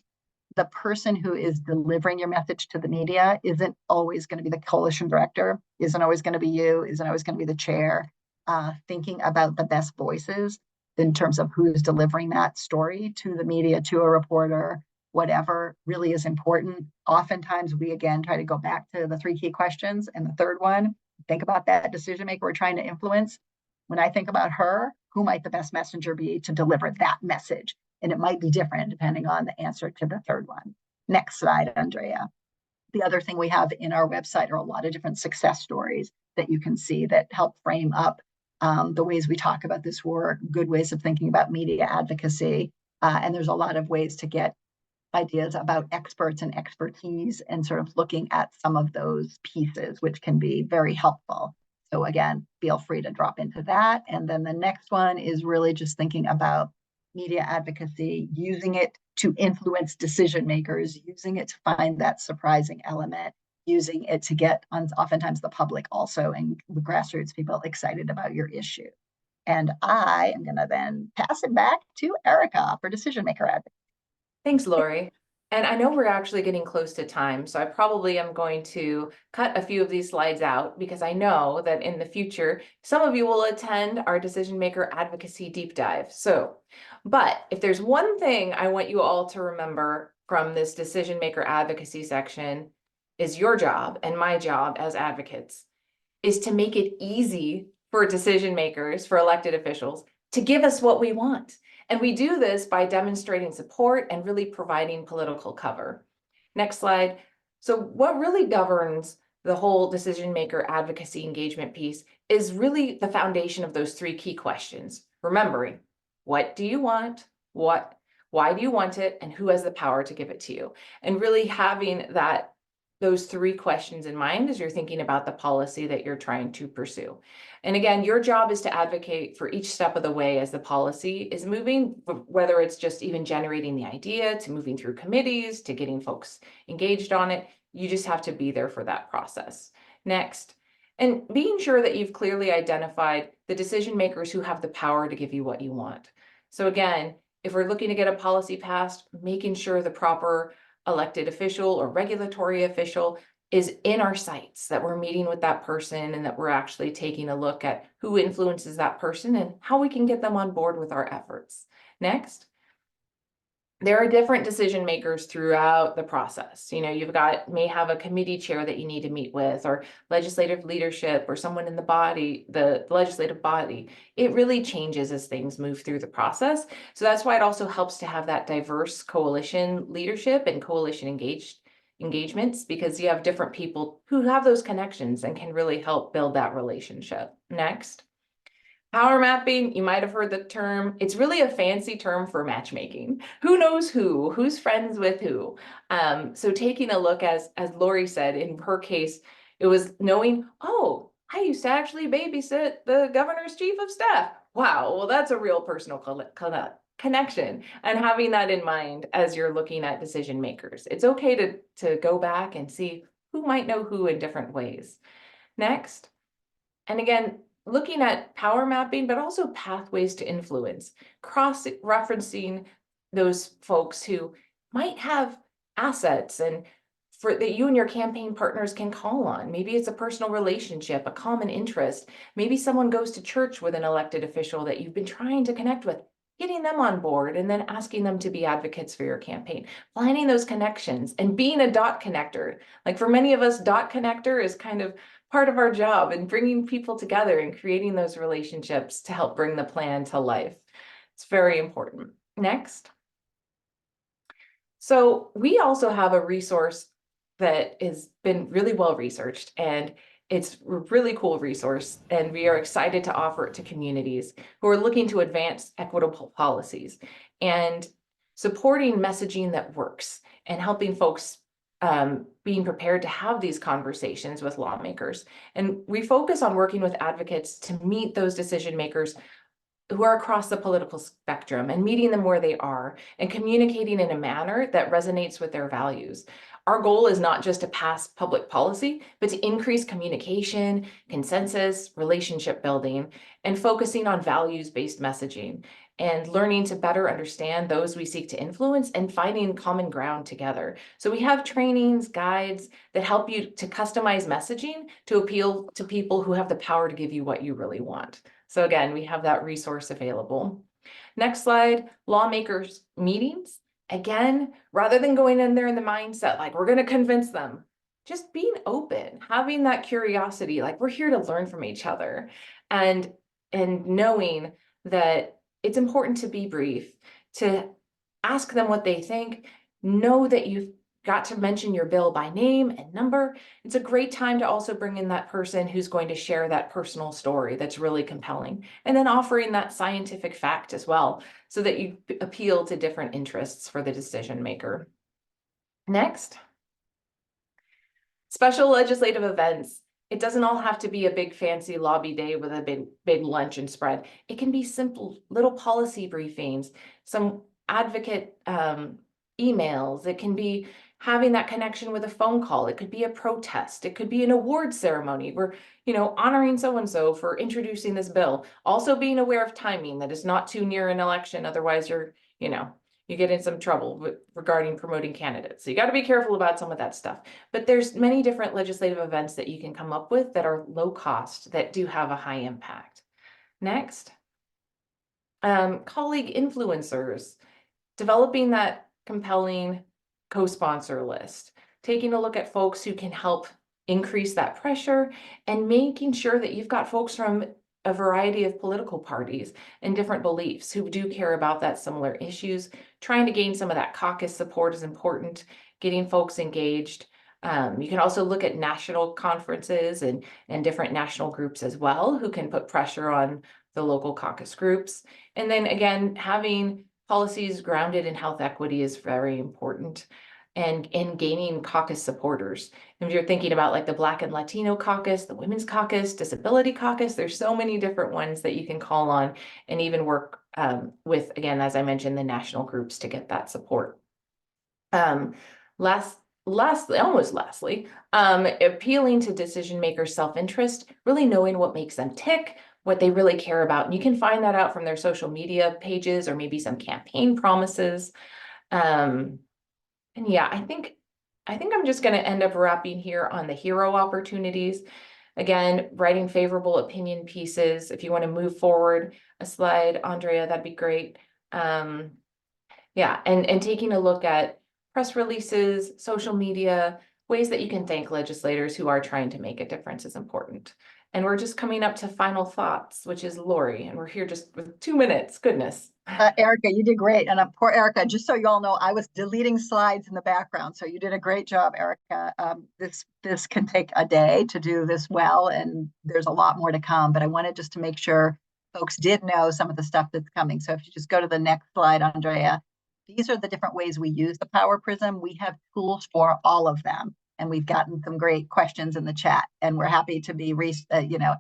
The person who is delivering your message to the media isn't always going to be the coalition director, isn't always going to be you, isn't always going to be the chair. Thinking about the best voices in terms of who's delivering that story to the media, to a reporter, whatever, really is important. Oftentimes, we again try to go back to the 3 key questions. And the third one, think about that decision maker we're trying to influence. When I think about her, who might the best messenger be to deliver that message? And it might be different depending on the answer to the third one. Next slide, Andrea. The other thing we have in our website are a lot of different success stories that you can see that help frame up the ways we talk about this work, good ways of thinking about media advocacy. And there's a lot of ways to get ideas about experts and expertise and sort of looking at some of those pieces, which can be very helpful. So again, feel free to drop into that. And then the next one is really just thinking about media advocacy, using it to influence decision makers, using it to find that surprising element, using it to get oftentimes the public also and the grassroots people excited about your issue. And I am going to then pass it back to Erica for decision maker advocacy. Thanks, Lori. And I know we're actually getting close to time, so I probably am going to cut a few of these slides out because I know that in the future, some of you will attend our decision maker advocacy deep dive. But if there's one thing I want you all to remember from this decision maker advocacy section is your job and my job as advocates is to make it easy for decision makers, for elected officials, to give us what we want. And we do this by demonstrating support and really providing political cover. Next slide. So what really governs the whole decision maker advocacy engagement piece is really the foundation of those 3 key questions. Remembering, what do you want? Why do you want it? And who has the power to give it to you? And really having those 3 questions in mind as you're thinking about the policy that you're trying to pursue. And again, your job is to advocate for each step of the way as the policy is moving, whether it's just even generating the idea to moving through committees to getting folks engaged on it. You just have to be there for that process. Next, and being sure that you've clearly identified the decision makers who have the power to give you what you want. So again, if we're looking to get a policy passed, making sure the proper elected official or regulatory official is in our sights, that we're meeting with that person and that we're actually taking a look at who influences that person and how we can get them on board with our efforts. Next. there are different decision makers throughout the process. You know, may have a committee chair that you need to meet with, or legislative leadership, or someone in the legislative body. It really changes as things move through the process. So that's why it also helps to have that diverse coalition leadership and coalition engagements, because you have different people who have those connections and can really help build that relationship. Next. Power mapping, you might have heard the term. It's really a fancy term for matchmaking. Who knows who's friends with who? So taking a look, as Lori said, in her case, it was knowing, oh, I used to actually babysit the governor's chief of staff. Wow, well, that's a real personal connection. And having that in mind as you're looking at decision makers. It's okay to go back and see who might know who in different ways. Next. And again, looking at power mapping, but also pathways to influence, cross-referencing those folks who might have assets and that you and your campaign partners can call on. Maybe it's a personal relationship, a common interest. Maybe someone goes to church with an elected official that you've been trying to connect with, getting them on board and then asking them to be advocates for your campaign, finding those connections and being a dot connector. Like for many of us, dot connector is kind of part of our job, and bringing people together and creating those relationships to help bring the plan to life. It's very important. Next. So we also have a resource that has been really well researched, and it's a really cool resource, and we are excited to offer it to communities who are looking to advance equitable policies and supporting messaging that works and helping folks being prepared to have these conversations with lawmakers. And we focus on working with advocates to meet those decision makers who are across the political spectrum and meeting them where they are and communicating in a manner that resonates with their values. Our goal is not just to pass public policy, but to increase communication, consensus, relationship building, and focusing on values-based messaging and learning to better understand those we seek to influence and finding common ground together. So we have trainings, guides that help you to customize messaging to appeal to people who have the power to give you what you really want. So again, we have that resource available. Next slide, lawmakers meetings. Again, rather than going in there in the mindset, like we're going to convince them, just being open, having that curiosity, like we're here to learn from each other, and knowing that it's important to be brief, to ask them what they think, know that you've got to mention your bill by name and number. It's a great time to also bring in that person who's going to share that personal story that's really compelling, and then offering that scientific fact as well, so that you appeal to different interests for the decision maker. Next. Special legislative events. It doesn't all have to be a big fancy lobby day with a big lunch and spread. It can be simple little policy briefings, some advocate emails. It can be having that connection with a phone call. It could be a protest. It could be an award ceremony. We're, honoring so-and-so for introducing this bill. Also being aware of timing, that is not too near an election. Otherwise you get in some trouble regarding promoting candidates. So you got to be careful about some of that stuff. But there's many different legislative events that you can come up with that are low cost, that do have a high impact. Next. Colleague influencers. Developing that compelling co-sponsor list, taking a look at folks who can help increase that pressure, and making sure that you've got folks from a variety of political parties and different beliefs who do care about that similar issues. Trying to gain some of that caucus support is important, getting folks engaged. You can also look at national conferences and different national groups as well, who can put pressure on the local caucus groups. And then again, having policies grounded in health equity is very important, and gaining caucus supporters. And if you're thinking about like the Black and Latino caucus, the Women's Caucus, Disability Caucus, there's so many different ones that you can call on and even work with, again, as I mentioned, the national groups to get that support. Lastly, appealing to decision makers' self-interest, really knowing what makes them tick, what they really care about. And you can find that out from their social media pages or maybe some campaign promises. And yeah, I think I'm just going to end up wrapping here on the hero opportunities. Again, writing favorable opinion pieces. If you want to move forward a slide, Andrea, that'd be great. Yeah, and taking a look at press releases, social media, ways that you can thank legislators who are trying to make a difference is important. And we're just coming up to final thoughts, which is Lori, and we're here just with 2 minutes. Goodness. Erica, you did great. And poor Erica, just so you all know, I was deleting slides in the background. So you did a great job, Erica. This can take a day to do this well, and there's a lot more to come. But I wanted just to make sure folks did know some of the stuff that's coming. So if you just go to the next slide, Andrea, these are the different ways we use the Power Prism. We have tools for all of them. And we've gotten some great questions in the chat, and we're happy to be,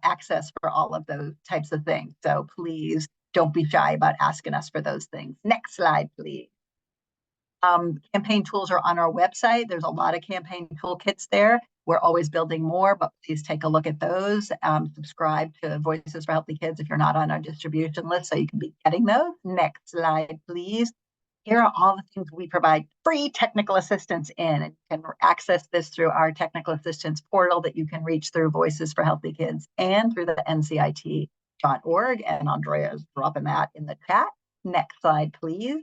access for all of those types of things. So please don't be shy about asking us for those things. Next slide, please. Campaign tools are on our website. There's a lot of campaign toolkits there. We're always building more, but please take a look at those. Subscribe to Voices for Healthy Kids if you're not on our distribution list, so you can be getting those. Next slide, please. Here are all the things we provide free technical assistance in. And you can access this through our technical assistance portal that you can reach through Voices for Healthy Kids and through the NCIT.org. And Andrea is dropping that in the chat. Next slide, please.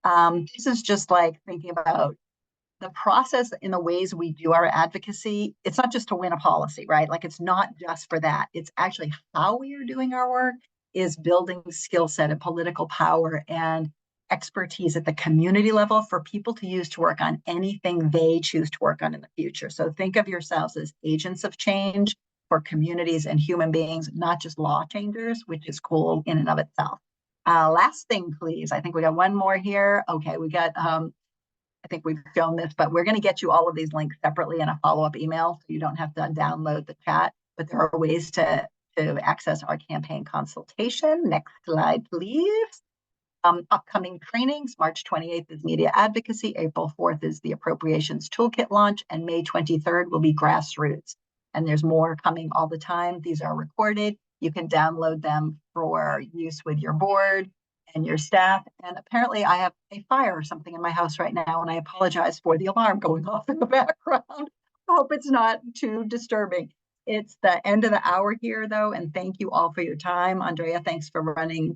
This is just like thinking about the process in the ways we do our advocacy. It's not just to win a policy, right? Like it's not just for that. It's actually how we are doing our work is building skill set and political power and expertise at the community level for people to use to work on anything they choose to work on in the future. So think of yourselves as agents of change for communities and human beings, not just law changers, which is cool in and of itself. Last thing, please. I think we got one more here. Okay, we got, I think we've shown this, but we're going to get you all of these links separately in a follow-up email, so you don't have to download the chat, but there are ways to access our campaign consultation. Next slide, please. Upcoming trainings, March 28th is media advocacy, April 4th is the appropriations toolkit launch, and May 23rd will be Grassroots. And there's more coming all the time. These are recorded. You can download them for use with your board and your staff. And apparently I have a fire or something in my house right now, and I apologize for the alarm going off in the background. I hope it's not too disturbing. It's the end of the hour here, though, and thank you all for your time. Andrea, thanks for running